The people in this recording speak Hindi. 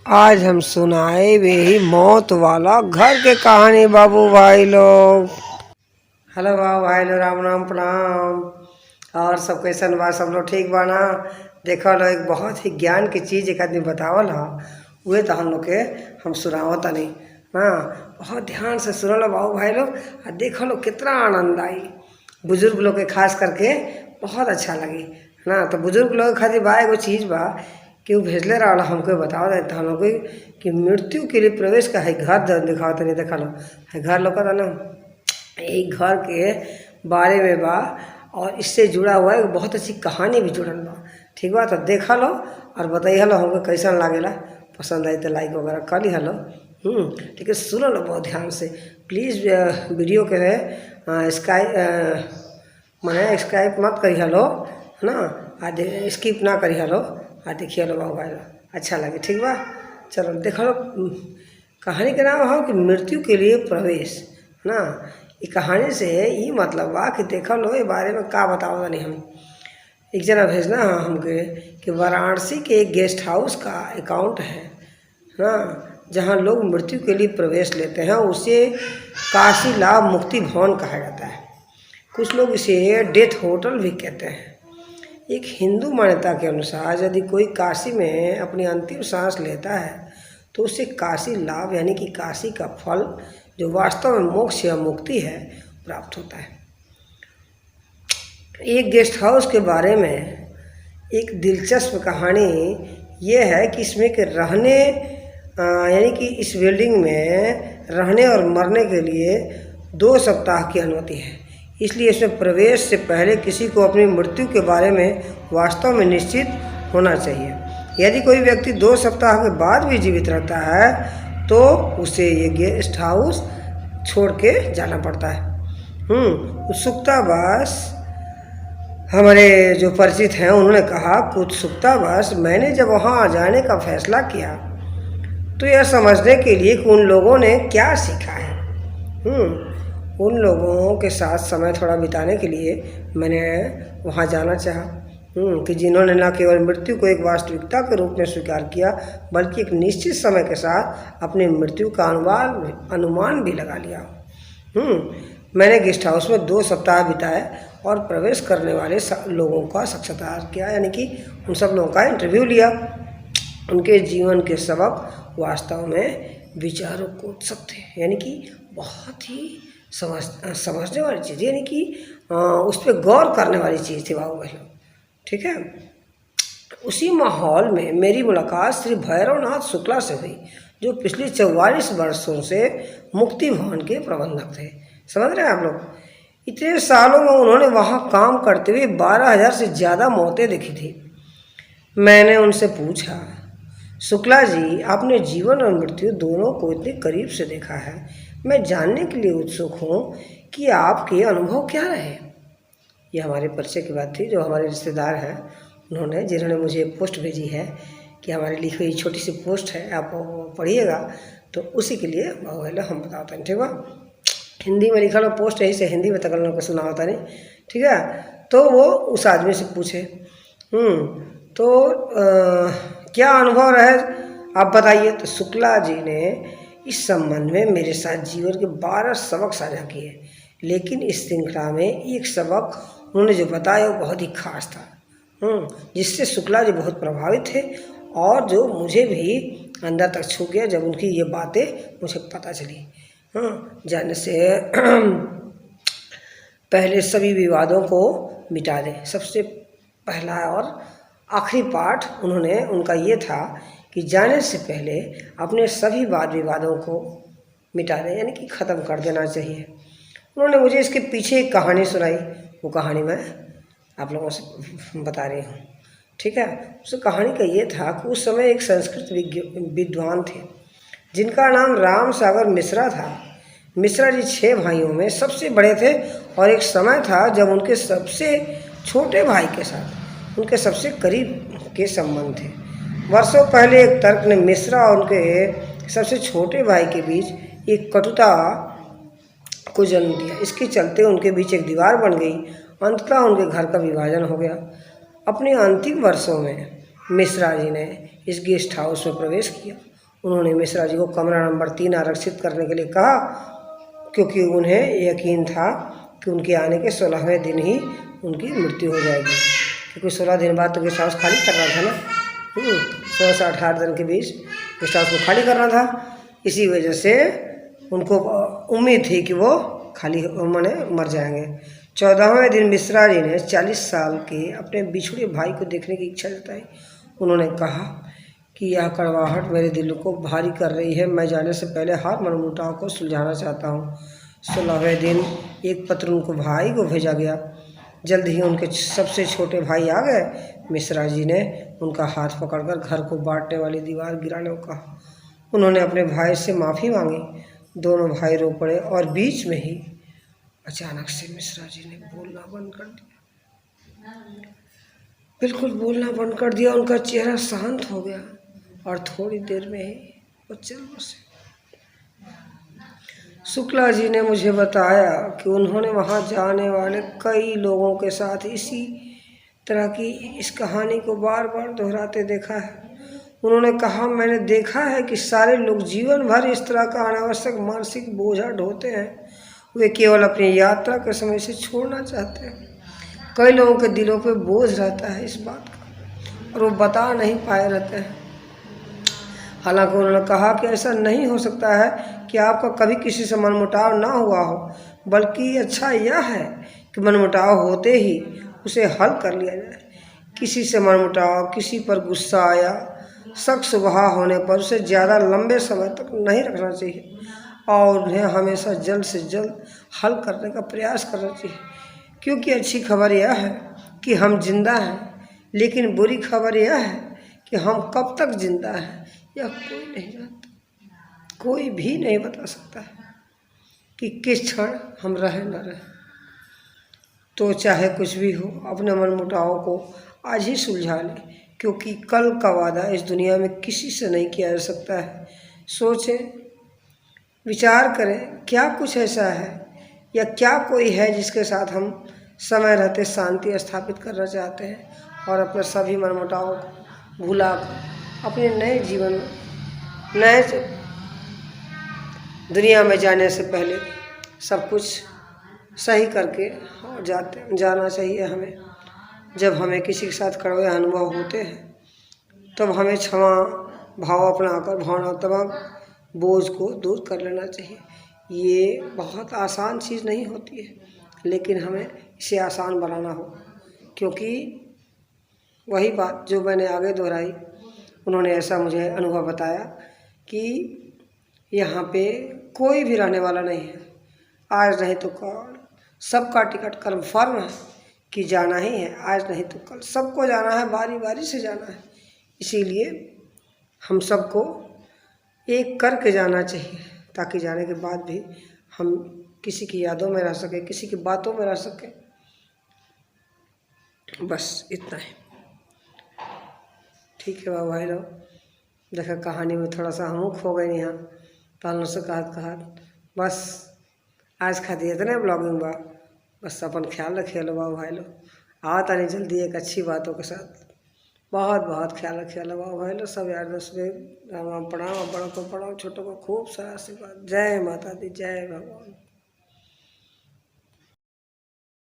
आज हम सुनाए वे ही मौत वाला घर के कहानी बाबू भाई लोग। हेलो बाबू भाई लोग, राम राम प्रणाम। और सब कैसन बा? सब लोग ठीक बा ना? देखो लो, एक बहुत ही ज्ञान की चीज़ एक आदमी बतावल ह, उहे तो हम लोग के हम सुनावत तनी ना। बहुत ध्यान से सुनो लो बाबू भाई लोग, और देखो लो कितना आनंद आई। बुजुर्ग लोग के खास करके बहुत अच्छा लगी ना। तो बुजुर्ग लोग के खातिर बा एगो चीज़ बा कि वो भेजले रहा हमको बताओ देता हम लोग कि मृत्यु के लिए प्रवेश का है घर दिखाओ तनी। देखा लो है घर लोग का ना, यही घर के बारे में बा और इससे जुड़ा हुआ एक बहुत अच्छी कहानी भी जुड़ल बा। ठीक बा, तो देखा लो और बताइए लो हमको कैसन लागेला। पसंद आई तो लाइक वगैरह कर ली हलो। ठीक है, सुनो लो बहुत ध्यान से प्लीज़। वीडियो के है मैंने स्काइप मत करी हलो है ना, आज स्किप ना करी हलो। देखिए लो बाबू भाई, अच्छा लगे। ठीक बा, चलो देखो लो। कहानी के नाम हो कि मृत्यु के लिए प्रवेश ना। ये कहानी से ये मतलब बा कि देखो लो ये बारे में का बताओ नहीं। हम एक जना भेजना है हमके कि वाराणसी के एक गेस्ट हाउस का अकाउंट है ना, जहाँ लोग मृत्यु के लिए प्रवेश लेते हैं। उसे काशी लाभ मुक्ति भवन कहा जाता है। कुछ लोग इसे डेथ होटल भी कहते हैं। एक हिंदू मान्यता के अनुसार यदि कोई काशी में अपनी अंतिम सांस लेता है तो उसे काशी लाभ यानी कि काशी का फल, जो वास्तव में मोक्ष या मुक्ति है, प्राप्त होता है। एक गेस्ट हाउस के बारे में एक दिलचस्प कहानी ये है कि इसमें के रहने यानी कि इस बिल्डिंग में रहने और मरने के लिए 2 सप्ताह की अनुमति है। इसलिए इसमें प्रवेश से पहले किसी को अपनी मृत्यु के बारे में वास्तव में निश्चित होना चाहिए। यदि कोई व्यक्ति 2 सप्ताह के बाद भी जीवित रहता है तो उसे ये गेस्ट हाउस छोड़ के जाना पड़ता है। उत्सुकतावश हमारे जो परिचित हैं उन्होंने कहा, उत्सुकतावश मैंने जब वहाँ जाने का फैसला किया तो यह समझने के लिए कि उन लोगों ने क्या सीखा है। उन लोगों के साथ समय थोड़ा बिताने के लिए मैंने वहाँ जाना चाहा कि जिन्होंने न केवल मृत्यु को एक वास्तविकता के रूप में स्वीकार किया बल्कि एक निश्चित समय के साथ अपनी मृत्यु का अनुमान भी लगा लिया। मैंने गेस्ट हाउस में 2 सप्ताह बिताए और प्रवेश करने वाले लोगों का साक्षात्कार किया, यानी कि उन सब लोगों का इंटरव्यू लिया। उनके जीवन के सबक वास्तव में विचारों को उत्सुक थे, यानी कि बहुत ही समझने वाली चीज़, यानी कि उस पर गौर करने वाली चीज़ थी बाबू भाई। ठीक है, उसी माहौल में मेरी मुलाकात श्री भैरवनाथ शुक्ला से हुई, जो पिछले 44 वर्षों से मुक्ति भवन के प्रबंधक थे। समझ रहे हैं आप लोग? इतने सालों में उन्होंने वहाँ काम करते हुए 12,000 से ज़्यादा मौतें देखी थी। मैंने उनसे पूछा, शुक्ला जी, आपने जीवन और मृत्यु दोनों को इतने करीब से देखा है, मैं जानने के लिए उत्सुक हूँ कि आपके अनुभव क्या रहे। ये हमारे परिचय की बात थी। जो हमारे रिश्तेदार हैं उन्होंने, जिन्होंने मुझे पोस्ट भेजी है कि हमारी लिखी हुई छोटी सी पोस्ट है, आप पढ़िएगा, तो उसी के लिए हम बताते हैं। ठीक है, हिंदी में लिखा हुआ पोस्ट है, इसे हिंदी में तकल्लुम को सुना होता नहीं। ठीक है, तो वो उस आदमी से पूछे तो क्या अनुभव रहे आप बताइए। तो शुक्ला जी ने इस संबंध में मेरे साथ जीवन के 12 सबक साझा किए, लेकिन इस श्रृंखला में एक सबक उन्होंने जो बताया वो बहुत ही खास था, जिससे शुक्ला जी बहुत प्रभावित थे और जो मुझे भी अंदर तक छू गया जब उनकी ये बातें मुझे पता चली। जाने से पहले सभी विवादों को मिटा दें। सबसे पहला और आखिरी पाठ उनका ये था कि जाने से पहले अपने सभी वाद विवादों को मिटा दें, यानी कि ख़त्म कर देना चाहिए। उन्होंने मुझे इसके पीछे एक कहानी सुनाई, वो कहानी मैं आप लोगों से बता रही हूँ। ठीक है, उस कहानी का ये था कि उस समय एक संस्कृत विद्वान थे जिनका नाम राम सागर मिश्रा था। मिश्रा जी 6 भाइयों में सबसे बड़े थे और एक समय था जब उनके सबसे छोटे भाई के साथ उनके सबसे करीब के संबंध थे। वर्षों पहले एक तर्क ने मिश्रा और उनके सबसे छोटे भाई के बीच एक कटुता को जन्म दिया। इसके चलते उनके बीच एक दीवार बन गई। अंततः उनके घर का विभाजन हो गया। अपने अंतिम वर्षों में मिश्रा जी ने इस गेस्ट हाउस में प्रवेश किया उन्होंने मिश्रा जी को कमरा नंबर 3 आरक्षित करने के लिए कहा, क्योंकि उन्हें यकीन था कि उनके आने के 16वें दिन ही उनकी मृत्यु हो जाएगी, क्योंकि 16 दिन बाद तो गेस्ट हाउस खाली करना था ना। 16 से 18 दिन के बीच गेस्ट हाउस को खाली करना था। इसी वजह से उनको उम्मीद थी कि वो खाली माने मर जाएंगे। 14वें दिन मिश्रा जी ने 40 साल के अपने बिछड़े भाई को देखने की इच्छा जताई। उन्होंने कहा कि यह कड़वाहट मेरे दिल को भारी कर रही है। मैं जाने से पहले हर मनमुटाव को सुलझाना चाहता हूँ। 16वें दिन एक पत्र उनको भाई को भेजा गया। जल्द ही उनके सबसे छोटे भाई आ गए। मिश्रा जी ने उनका हाथ पकड़कर घर को बांटने वाली दीवार गिराने को कहा। उन्होंने अपने भाई से माफ़ी मांगी। दोनों भाई रो पड़े और बीच में ही अचानक से मिश्रा जी ने बोलना बंद कर दिया। बिल्कुल बोलना बंद कर दिया। उनका चेहरा शांत हो गया और थोड़ी देर में ही वो चल बसे। शुक्ला जी ने मुझे बताया कि उन्होंने वहाँ जाने वाले कई लोगों के साथ इसी तरह की इस कहानी को बार बार दोहराते देखा है। उन्होंने कहा, मैंने देखा है कि सारे लोग जीवन भर इस तरह का अनावश्यक मानसिक बोझा ढोते हैं। वे केवल अपनी यात्रा के समय से छोड़ना चाहते हैं। कई लोगों के दिलों पे बोझ रहता है इस बात का, और वो बता नहीं पाए रहते हैं। हालांकि उन्होंने कहा कि ऐसा नहीं हो सकता है कि आपका कभी किसी से मनमुटाव ना हुआ हो, बल्कि अच्छा यह है कि मनमुटाव होते ही उसे हल कर लिया जाए। किसी से मनमुटाव, किसी पर गुस्सा या सख्त स्वभाव होने पर उसे ज़्यादा लंबे समय तक नहीं रखना चाहिए और उन्हें हमेशा जल्द से जल्द हल करने का प्रयास करना चाहिए। क्योंकि अच्छी खबर यह है कि हम जिंदा हैं, लेकिन बुरी खबर यह है कि हम कब तक जिंदा हैं यह कोई नहीं जानता। कोई भी नहीं बता सकता कि किस क्षण हम रहे न रहे। तो चाहे कुछ भी हो, अपने मनमुटाव को आज ही सुलझा लें, क्योंकि कल का वादा इस दुनिया में किसी से नहीं किया जा सकता है। सोचें, विचार करें, क्या कुछ ऐसा है या क्या कोई है जिसके साथ हम समय रहते शांति स्थापित करना चाहते हैं और अपने सभी मनमुटाव को भुलाकर अपने नए जीवन में, नए दुनिया में जाने से पहले सब कुछ सही करके और जाना चाहिए हमें। जब हमें किसी के साथ कड़वे अनुभव होते हैं तब हमें क्षमा भाव अपनाकर भावनात्मक बोझ को दूर कर लेना चाहिए। ये बहुत आसान चीज़ नहीं होती है, लेकिन हमें इसे आसान बनाना होगा, क्योंकि वही बात जो मैंने आगे दोहराई, उन्होंने ऐसा मुझे अनुभव बताया कि यहाँ पे कोई भी रहने वाला नहीं है। आज नहीं तो कल सबका टिकट कन्फर्म है कि जाना ही है। आज नहीं तो कल सबको जाना है, बारी बारी से जाना है। इसीलिए हम सबको एक करके जाना चाहिए, ताकि जाने के बाद भी हम किसी की यादों में रह सकें, किसी की बातों में रह सकें। बस इतना ही। ठीक है भाई लोग, देखा कहानी में थोड़ा सा हम खो गए यहाँ पालनों से कहत बस आज खाती इतने ब्लॉगिंग बा। बस अपन ख्याल रखिए लो भाई लोग। आओ तानी जल्दी एक अच्छी बातों के साथ। बहुत बहुत ख्याल रखिए लो भाई लोग। सब यार दोस्त राम राम, प्रणाम। बड़ों को प्रणाम, छोटों को खूब सारा आशीर्वाद। जय माता दी, जय भगवान।